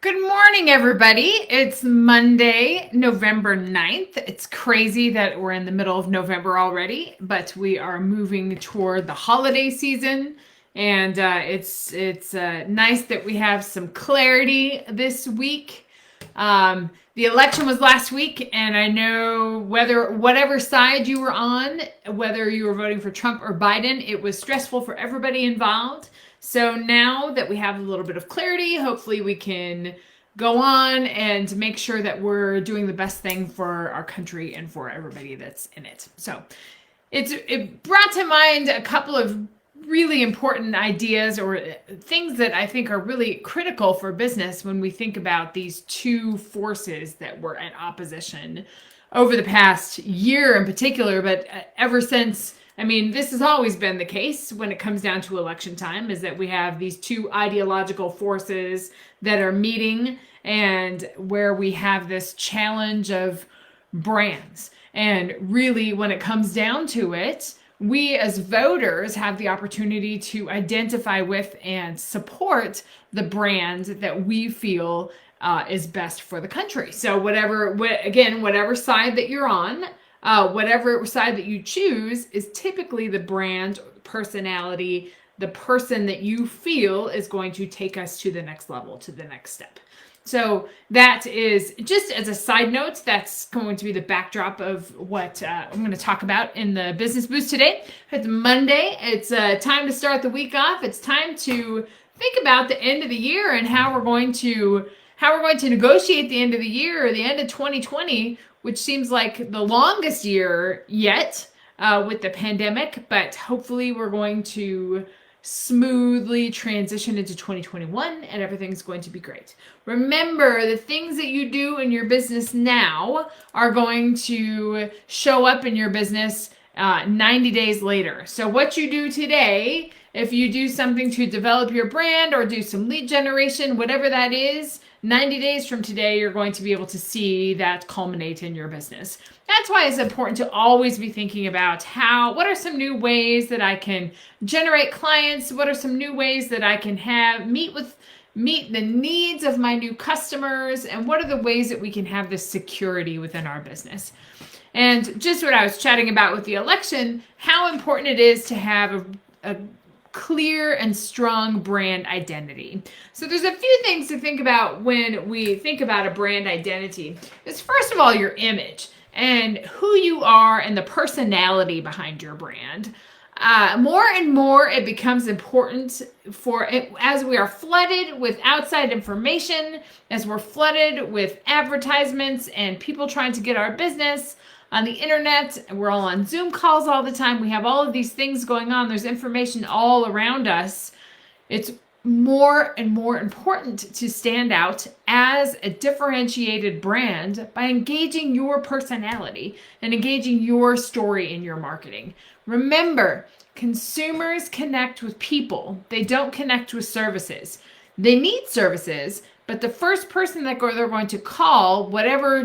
Good morning, everybody. It's Monday, November 9th. It's crazy that we're in the middle of November already, but we are moving toward the holiday season. And it's nice that we have some clarity this week. The election was last week, and I know whatever side you were on, whether you were voting for Trump or Biden, it was stressful for everybody involved. So now that we have a little bit of clarity, hopefully we can go on and make sure that we're doing the best thing for our country and for everybody that's in it. So it brought to mind a couple of really important ideas or things that I think are really critical for business when we think about these two forces that were in opposition over the past year in particular, but ever since. I mean, this has always been the case when it comes down to election time, is that we have these two ideological forces that are meeting and where we have this challenge of brands. And really, when it comes down to it, we as voters have the opportunity to identify with and support the brand that we feel is best for the country. So whatever side that you're on, whatever side that you choose is typically the brand, personality, the person that you feel is going to take us to the next level, to the next step. So that is just as a side note, that's going to be the backdrop of what I'm going to talk about in the Business Boost today. It's Monday. It's time to start the week off. It's time to think about the end of the year and how we're going to negotiate the end of the year or the end of 2020, which seems like the longest year yet with the pandemic, but hopefully we're going to smoothly transition into 2021 and everything's going to be great. Remember, the things that you do in your business now are going to show up in your business 90 days later. So what you do today, if you do something to develop your brand or do some lead generation, whatever that is, 90 days from today, you're going to be able to see that culminate in your business. That's why it's important to always be thinking about what are some new ways that I can generate clients? What are some new ways that I can meet the needs of my new customers? And what are the ways that we can have this security within our business? And just what I was chatting about with the election, how important it is to have a clear and strong brand identity. So there's a few things to think about when we think about a brand identity. It's first of all your image and who you are and the personality behind your brand. More and more it becomes important as we are flooded with outside information, as we're flooded with advertisements and people trying to get our business on the internet. We're all on Zoom calls all the time. We have all of these things going on. There's information all around us. It's more and more important to stand out as a differentiated brand by engaging your personality and engaging your story in your marketing. Remember, consumers connect with people. They don't connect with services. They need services, but the first person that they're going to call, whatever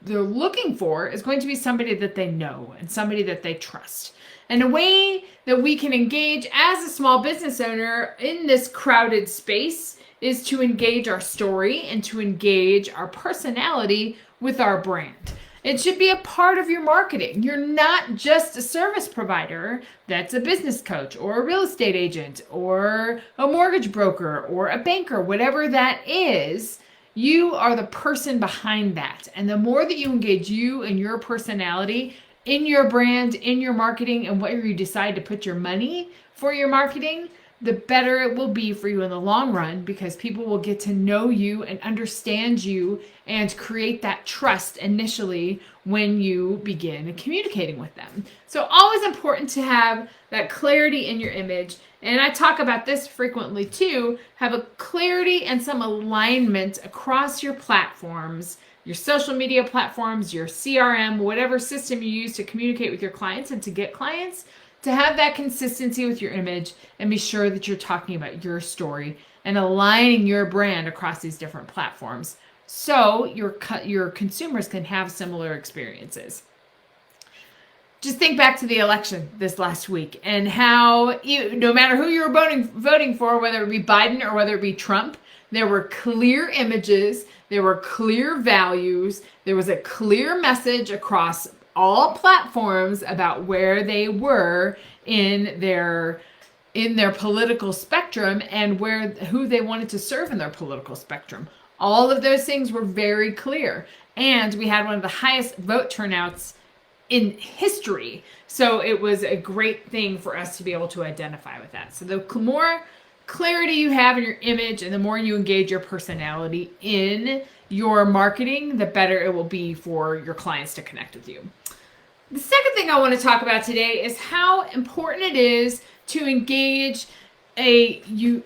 they're looking for, is going to be somebody that they know and somebody that they trust. And a way that we can engage as a small business owner in this crowded space is to engage our story and to engage our personality with our brand. It should be a part of your marketing. You're not just a service provider that's a business coach or a real estate agent or a mortgage broker or a banker, whatever that is. You are the person behind that. And the more that you engage you and your personality in your brand, in your marketing, and where you decide to put your money for your marketing, the better it will be for you in the long run, because people will get to know you and understand you and create that trust initially when you begin communicating with them. So always important to have that clarity in your image. And I talk about this frequently too. Have a clarity and some alignment across your platforms, your social media platforms, your CRM, whatever system you use to communicate with your clients and to get clients, to have that consistency with your image and be sure that you're talking about your story and aligning your brand across these different platforms so your consumers can have similar experiences. Just think back to the election this last week and how no matter who you're voting for, whether it be Biden or whether it be Trump, There were clear images, there were clear values, there was a clear message across all platforms about where they were in their political spectrum and who they wanted to serve in their political spectrum. All of those things were very clear. And we had one of the highest vote turnouts in history. So it was a great thing for us to be able to identify with that. So the more clarity you have in your image and the more you engage your personality in your marketing, the better it will be for your clients to connect with you. The second thing I want to talk about today is how important it is to engage you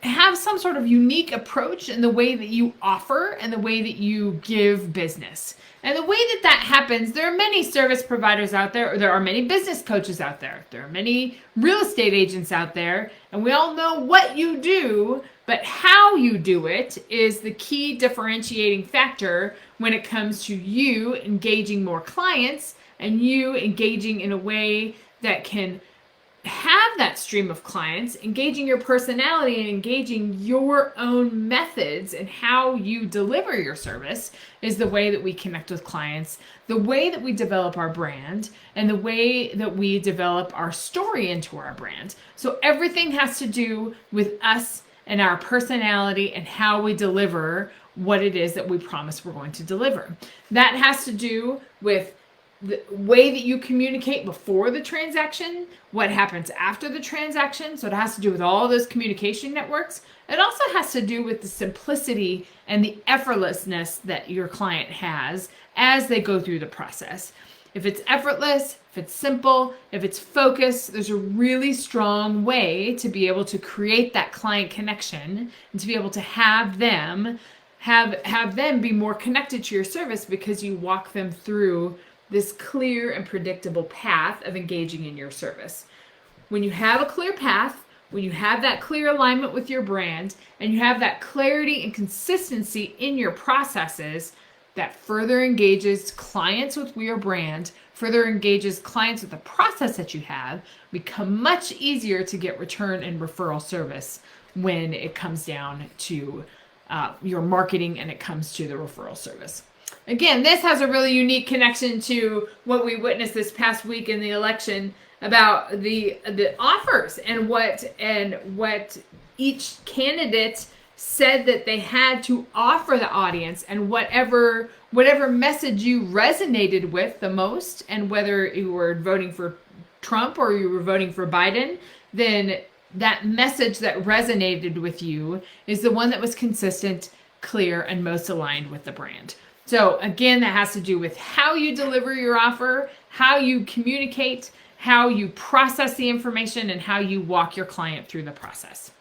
have some sort of unique approach in the way that you offer and the way that you give business. And the way that happens, there are many service providers out there, or there are many business coaches out there. There are many real estate agents out there, and we all know what you do, but how you do it is the key differentiating factor when it comes to you engaging more clients and you engaging in a way that can have that stream of clients, engaging your personality and engaging your own methods and how you deliver your service is the way that we connect with clients, the way that we develop our brand, and the way that we develop our story into our brand. So everything has to do with us and our personality and how we deliver what it is that we promise we're going to deliver. That has to do with the way that you communicate before the transaction, what happens after the transaction. So it has to do with all those communication networks. It also has to do with the simplicity and the effortlessness that your client has as they go through the process. If it's effortless, if it's simple, if it's focused, there's a really strong way to be able to create that client connection and to be able to have them be more connected to your service because you walk them through this clear and predictable path of engaging in your service. When you have a clear path, when you have that clear alignment with your brand, and you have that clarity and consistency in your processes, that further engages clients with your brand, further engages clients with the process that you have, become much easier to get return and referral service when it comes down to your marketing and it comes to the referral service. Again, this has a really unique connection to what we witnessed this past week in the election about the offers and what each candidate said that they had to offer the audience, and whatever message you resonated with the most, and whether you were voting for Trump or you were voting for Biden, then that message that resonated with you is the one that was consistent, clear, and most aligned with the brand. So again, that has to do with how you deliver your offer, how you communicate, how you process the information, and how you walk your client through the process.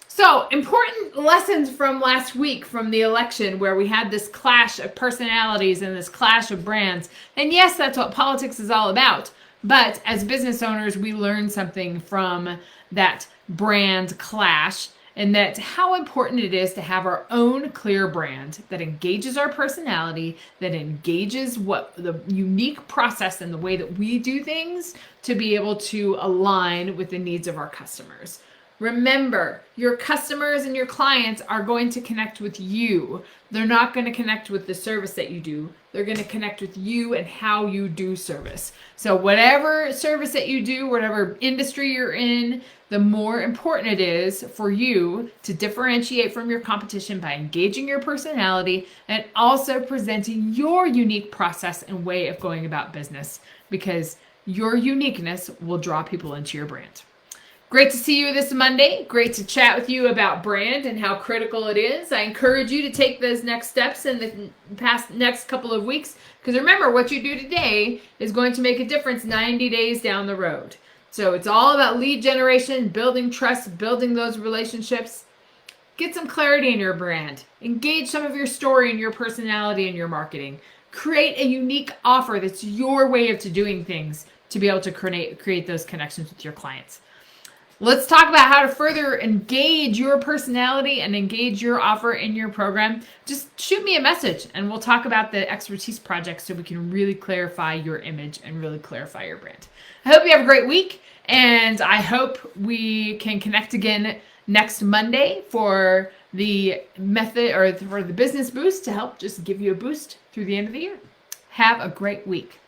So important lessons from last week from the election, where we had this clash of personalities and this clash of brands. And yes, that's what politics is all about. But as business owners, we learned something from that brand clash, and that how important it is to have our own clear brand that engages our personality, that engages what the unique process and the way that we do things to be able to align with the needs of our customers. Remember, your customers and your clients are going to connect with you. They're not going to connect with the service that you do. They're going to connect with you and how you do service. So whatever service that you do, whatever industry you're in, the more important it is for you to differentiate from your competition by engaging your personality and also presenting your unique process and way of going about business, because your uniqueness will draw people into your brand. Great to see you this Monday. Great to chat with you about brand and how critical it is. I encourage you to take those next steps in the next couple of weeks, because remember, what you do today is going to make a difference 90 days down the road. So it's all about lead generation, building trust, building those relationships. Get some clarity in your brand. Engage some of your story and your personality in your marketing. Create a unique offer that's your way of doing things to be able to create those connections with your clients. Let's talk about how to further engage your personality and engage your offer in your program. Just shoot me a message and we'll talk about the expertise project so we can really clarify your image and really clarify your brand. I hope you have a great week, and I hope we can connect again next Monday for the method or for the business boost to help just give you a boost through the end of the year. Have a great week.